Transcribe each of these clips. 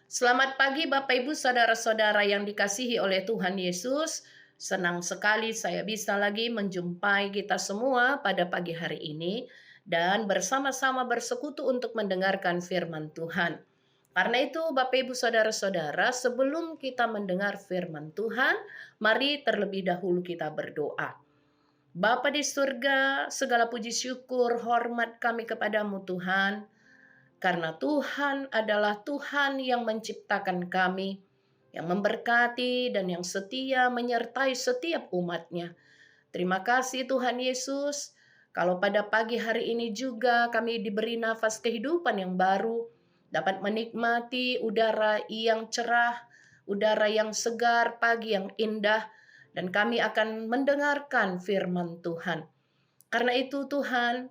Selamat pagi Bapak Ibu saudara-saudara yang dikasihi oleh Tuhan Yesus. Senang sekali saya bisa lagi menjumpai kita semua pada pagi hari ini dan bersama-sama bersekutu untuk mendengarkan firman Tuhan. Karena itu Bapak Ibu saudara-saudara, sebelum kita mendengar firman Tuhan, mari terlebih dahulu kita berdoa. Bapa di surga, segala puji syukur, hormat kami kepadamu Tuhan. Karena Tuhan adalah Tuhan yang menciptakan kami, yang memberkati dan yang setia menyertai setiap umatnya. Terima kasih Tuhan Yesus, kalau pada pagi hari ini juga kami diberi nafas kehidupan yang baru, dapat menikmati udara yang cerah, udara yang segar, pagi yang indah, dan kami akan mendengarkan firman Tuhan. Karena itu Tuhan,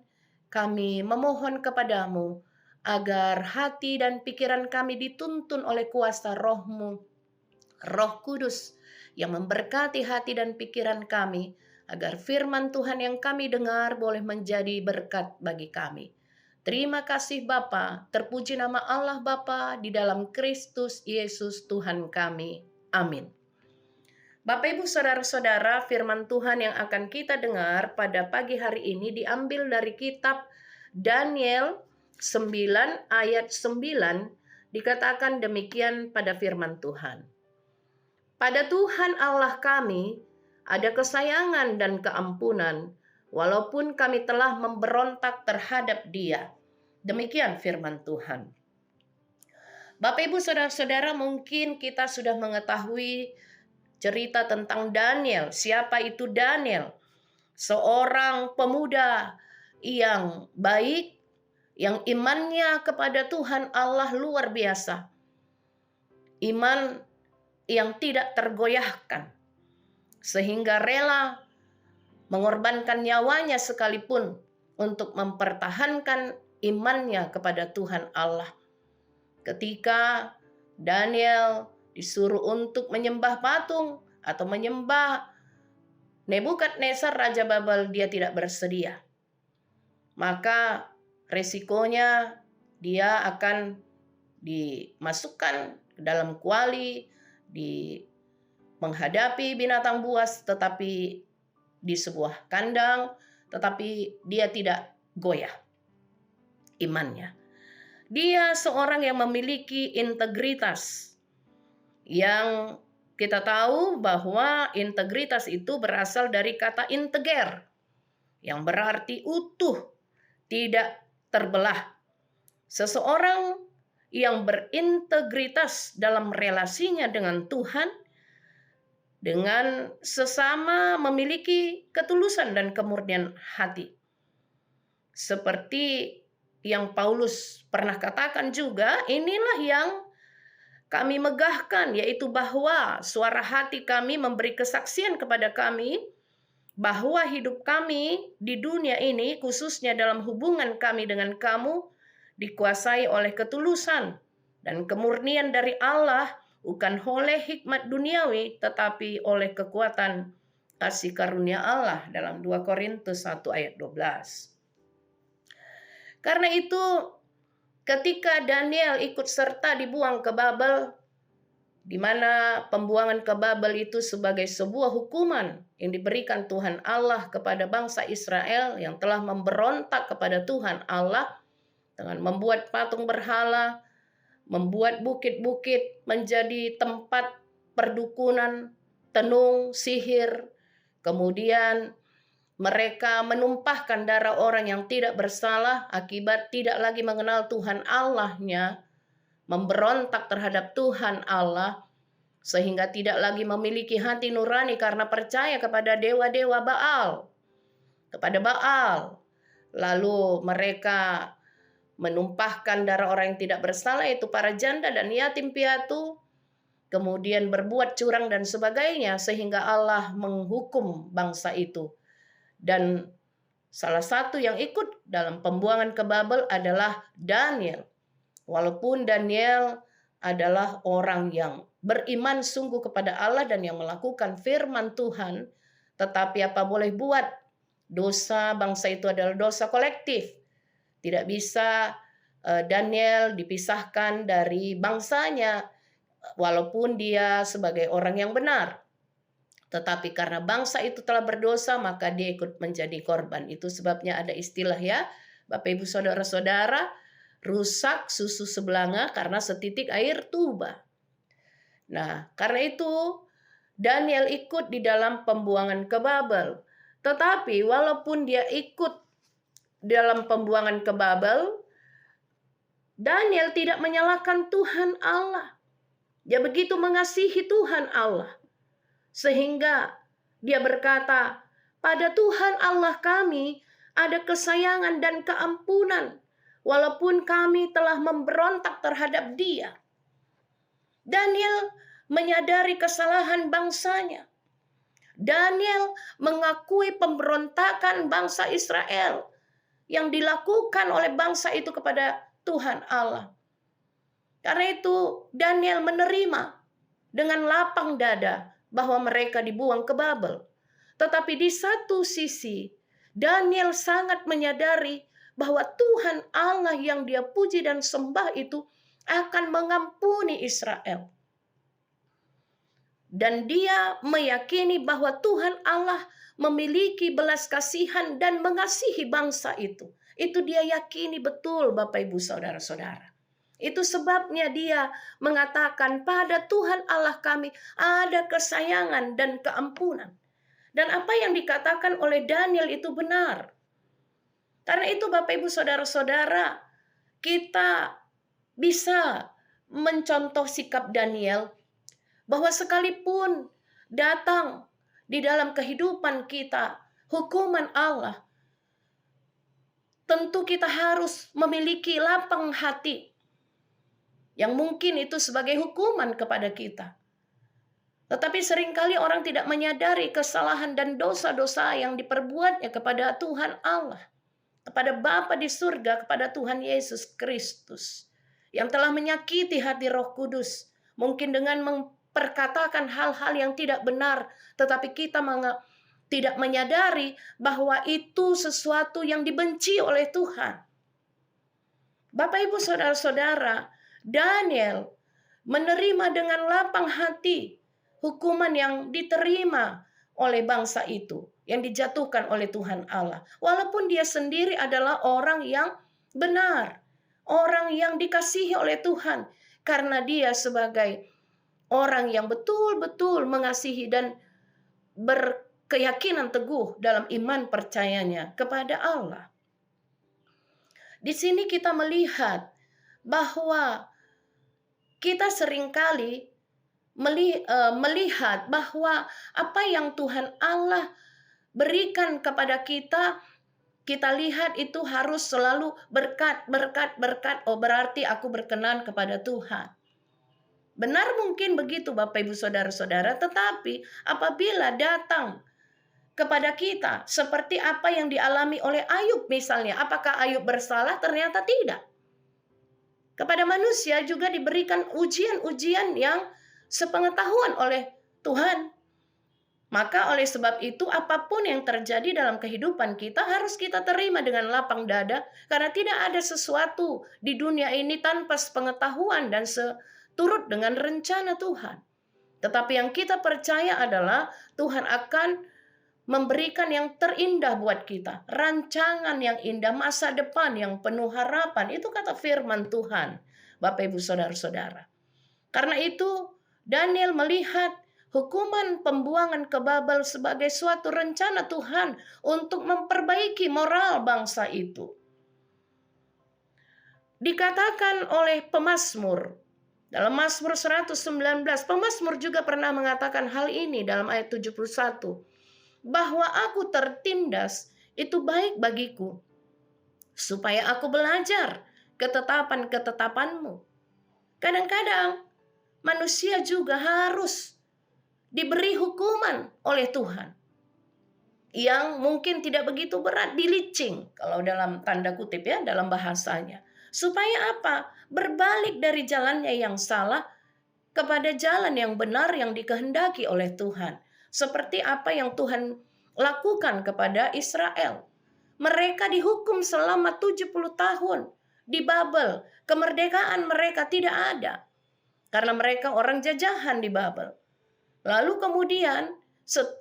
kami memohon kepadamu agar hati dan pikiran kami dituntun oleh kuasa Roh-Mu, Roh Kudus yang memberkati hati dan pikiran kami, agar firman Tuhan yang kami dengar boleh menjadi berkat bagi kami. Terima kasih Bapa, terpuji nama Allah Bapa di dalam Kristus Yesus Tuhan kami. Amin. Bapak Ibu saudara-saudara, firman Tuhan yang akan kita dengar pada pagi hari ini diambil dari kitab Daniel 9 ayat 9, dikatakan demikian pada firman Tuhan. Pada Tuhan Allah kami ada kesayangan dan keampunan, walaupun kami telah memberontak terhadap Dia. Demikian firman Tuhan. Bapak Ibu saudara-saudara, mungkin kita sudah mengetahui cerita tentang Daniel. Siapa itu Daniel? Seorang pemuda yang baik, yang imannya kepada Tuhan Allah luar biasa. Iman yang tidak tergoyahkan. Sehingga rela mengorbankan nyawanya sekalipun untuk mempertahankan imannya kepada Tuhan Allah. Ketika Daniel disuruh untuk menyembah patung atau menyembah Nebukadnezar Raja Babel, dia tidak bersedia. Maka resikonya dia akan dimasukkan ke dalam kuali, menghadapi binatang buas, tetapi di sebuah kandang, tetapi dia tidak goyah imannya. Dia seorang yang memiliki integritas, yang kita tahu bahwa integritas itu berasal dari kata integer, yang berarti utuh, tidak terbelah. Seseorang yang berintegritas dalam relasinya dengan Tuhan, dengan sesama memiliki ketulusan dan kemurnian hati. Seperti yang Paulus pernah katakan juga, inilah yang kami megahkan, yaitu bahwa suara hati kami memberi kesaksian kepada kami bahwa hidup kami di dunia ini, khususnya dalam hubungan kami dengan kamu, dikuasai oleh ketulusan dan kemurnian dari Allah, bukan oleh hikmat duniawi, tetapi oleh kekuatan kasih karunia Allah dalam 2 Korintus 1 ayat 12. Karena itu, ketika Daniel ikut serta dibuang ke Babel, di mana pembuangan ke Babel itu sebagai sebuah hukuman yang diberikan Tuhan Allah kepada bangsa Israel yang telah memberontak kepada Tuhan Allah dengan membuat patung berhala, membuat bukit-bukit menjadi tempat perdukunan, tenung, sihir, kemudian mereka menumpahkan darah orang yang tidak bersalah akibat tidak lagi mengenal Tuhan Allahnya, memberontak terhadap Tuhan Allah, sehingga tidak lagi memiliki hati nurani karena percaya kepada dewa-dewa Baal, kepada Baal. Lalu mereka menumpahkan darah orang yang tidak bersalah, yaitu para janda dan yatim piatu, kemudian berbuat curang dan sebagainya, sehingga Allah menghukum bangsa itu. Dan salah satu yang ikut dalam pembuangan ke Babel adalah Daniel. Walaupun Daniel adalah orang yang beriman sungguh kepada Allah dan yang melakukan firman Tuhan, tetapi apa boleh buat, dosa bangsa itu adalah dosa kolektif. Tidak bisa Daniel dipisahkan dari bangsanya, walaupun dia sebagai orang yang benar. Tetapi karena bangsa itu telah berdosa, maka dia ikut menjadi korban. Itu sebabnya ada istilah ya, Bapak Ibu Saudara-saudara, rusak susu sebelanga karena setitik air tuba. Nah, karena itu Daniel ikut di dalam pembuangan ke Babel. Tetapi walaupun dia ikut dalam pembuangan ke Babel, Daniel tidak menyalahkan Tuhan Allah. Dia begitu mengasihi Tuhan Allah. Sehingga dia berkata, pada Tuhan Allah kami ada kesayangan dan keampunan, walaupun kami telah memberontak terhadap Dia. Daniel menyadari kesalahan bangsanya. Daniel mengakui pemberontakan bangsa Israel yang dilakukan oleh bangsa itu kepada Tuhan Allah. Karena itu Daniel menerima dengan lapang dada bahwa mereka dibuang ke Babel. Tetapi di satu sisi, Daniel sangat menyadari bahwa Tuhan Allah yang dia puji dan sembah itu akan mengampuni Israel. Dan dia meyakini bahwa Tuhan Allah memiliki belas kasihan dan mengasihi bangsa itu. Itu dia yakini betul, Bapak Ibu Saudara-saudara. Itu sebabnya dia mengatakan pada Tuhan Allah kami ada kesayangan dan keampunan. Dan apa yang dikatakan oleh Daniel itu benar. Karena itu Bapak Ibu Saudara-saudara, kita bisa mencontoh sikap Daniel bahwa sekalipun datang di dalam kehidupan kita hukuman Allah, tentu kita harus memiliki lapang hati. Yang mungkin itu sebagai hukuman kepada kita. Tetapi seringkali orang tidak menyadari kesalahan dan dosa-dosa yang diperbuatnya kepada Tuhan Allah. Kepada Bapa di surga, kepada Tuhan Yesus Kristus. Yang telah menyakiti hati Roh Kudus. Mungkin dengan memperkatakan hal-hal yang tidak benar. Tetapi kita tidak menyadari bahwa itu sesuatu yang dibenci oleh Tuhan. Bapak Ibu Saudara-saudara, Daniel menerima dengan lapang hati hukuman yang diterima oleh bangsa itu, yang dijatuhkan oleh Tuhan Allah. Walaupun dia sendiri adalah orang yang benar, orang yang dikasihi oleh Tuhan, karena dia sebagai orang yang betul-betul mengasihi dan berkeyakinan teguh dalam iman percayanya kepada Allah. Di sini kita melihat bahwa kita seringkali melihat bahwa apa yang Tuhan Allah berikan kepada kita, kita lihat itu harus selalu berkat, berkat, berkat. Oh, berarti aku berkenan kepada Tuhan. Benar mungkin begitu Bapak Ibu Saudara-saudara, tetapi apabila datang kepada kita seperti apa yang dialami oleh Ayub misalnya, apakah Ayub bersalah? Ternyata tidak. Kepada manusia juga diberikan ujian-ujian yang sepengetahuan oleh Tuhan. Maka oleh sebab itu apapun yang terjadi dalam kehidupan kita harus kita terima dengan lapang dada. Karena tidak ada sesuatu di dunia ini tanpa sepengetahuan dan seturut dengan rencana Tuhan. Tetapi yang kita percaya adalah Tuhan akan memberikan yang terindah buat kita. Rancangan yang indah, masa depan yang penuh harapan. Itu kata firman Tuhan, Bapak Ibu Saudara-saudara. Karena itu Daniel melihat hukuman pembuangan ke Babel sebagai suatu rencana Tuhan untuk memperbaiki moral bangsa itu. Dikatakan oleh pemazmur, dalam Mazmur 119, pemazmur juga pernah mengatakan hal ini dalam ayat 71. Bahwa aku tertindas itu baik bagiku, supaya aku belajar ketetapan-ketetapanmu. Kadang-kadang manusia juga harus diberi hukuman oleh Tuhan yang mungkin tidak begitu berat, dilicing kalau dalam tanda kutip ya, dalam bahasanya. Supaya apa? Berbalik dari jalannya yang salah kepada jalan yang benar yang dikehendaki oleh Tuhan. Seperti apa yang Tuhan lakukan kepada Israel. Mereka dihukum selama 70 tahun di Babel. Kemerdekaan mereka tidak ada. Karena mereka orang jajahan di Babel. Lalu kemudian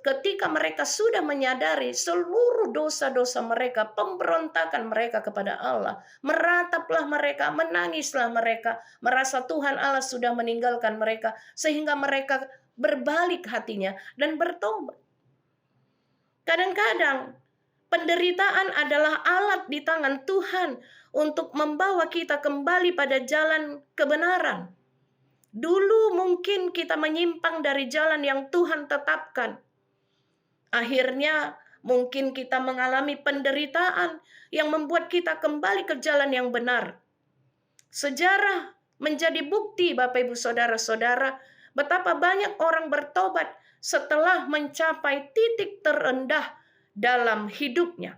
ketika mereka sudah menyadari seluruh dosa-dosa mereka, pemberontakan mereka kepada Allah, merataplah mereka, menangislah mereka, merasa Tuhan Allah sudah meninggalkan mereka, sehingga mereka berbalik hatinya dan bertobat. Kadang-kadang penderitaan adalah alat di tangan Tuhan untuk membawa kita kembali pada jalan kebenaran. Dulu mungkin kita menyimpang dari jalan yang Tuhan tetapkan. Akhirnya mungkin kita mengalami penderitaan yang membuat kita kembali ke jalan yang benar. Sejarah menjadi bukti, Bapak Ibu Saudara-saudara, betapa banyak orang bertobat setelah mencapai titik terendah dalam hidupnya.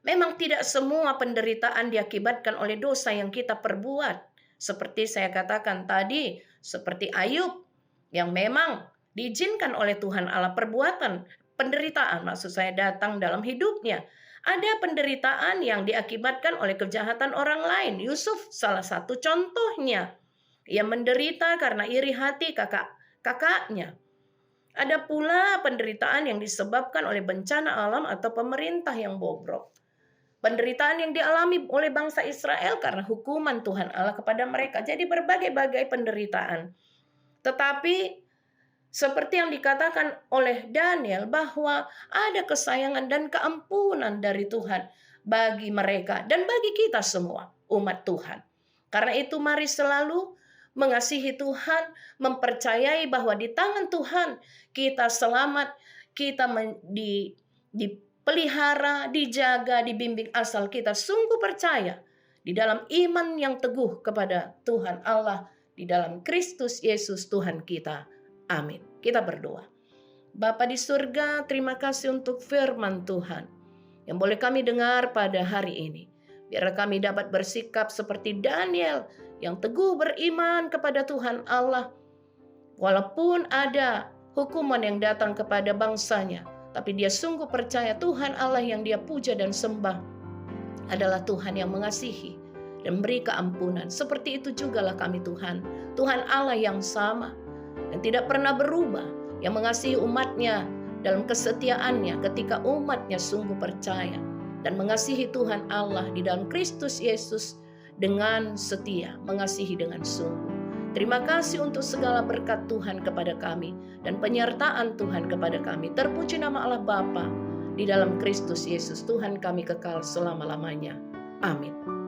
Memang tidak semua penderitaan diakibatkan oleh dosa yang kita perbuat. Seperti saya katakan tadi, seperti Ayub yang memang diizinkan oleh Tuhan Allah perbuatan penderitaan, maksud saya datang dalam hidupnya. Ada penderitaan yang diakibatkan oleh kejahatan orang lain. Yusuf salah satu contohnya. Ia menderita karena iri hati kakaknya. Ada pula penderitaan yang disebabkan oleh bencana alam atau pemerintah yang bobrok. Penderitaan yang dialami oleh bangsa Israel karena hukuman Tuhan Allah kepada mereka. Jadi berbagai-bagai penderitaan. Tetapi seperti yang dikatakan oleh Daniel bahwa ada kesayangan dan keampunan dari Tuhan bagi mereka dan bagi kita semua umat Tuhan. Karena itu mari selalu mengasihi Tuhan, mempercayai bahwa di tangan Tuhan kita selamat, kita dipelihara, dijaga, dibimbing asal kita sungguh percaya di dalam iman yang teguh kepada Tuhan Allah, di dalam Kristus Yesus Tuhan kita. Amin. Kita berdoa. Bapa di surga, terima kasih untuk firman Tuhan yang boleh kami dengar pada hari ini. Biar kami dapat bersikap seperti Daniel yang teguh beriman kepada Tuhan Allah. Walaupun ada hukuman yang datang kepada bangsanya, tapi dia sungguh percaya Tuhan Allah yang dia puja dan sembah adalah Tuhan yang mengasihi dan beri keampunan. Seperti itu jugalah kami Tuhan. Tuhan Allah yang sama dan tidak pernah berubah, yang mengasihi umatnya dalam kesetiaannya ketika umatnya sungguh percaya dan mengasihi Tuhan Allah di dalam Kristus Yesus dengan setia, mengasihi dengan sungguh. Terima kasih untuk segala berkat Tuhan kepada kami dan penyertaan Tuhan kepada kami. Terpuji nama Allah Bapa di dalam Kristus Yesus Tuhan kami kekal selama-lamanya. Amin.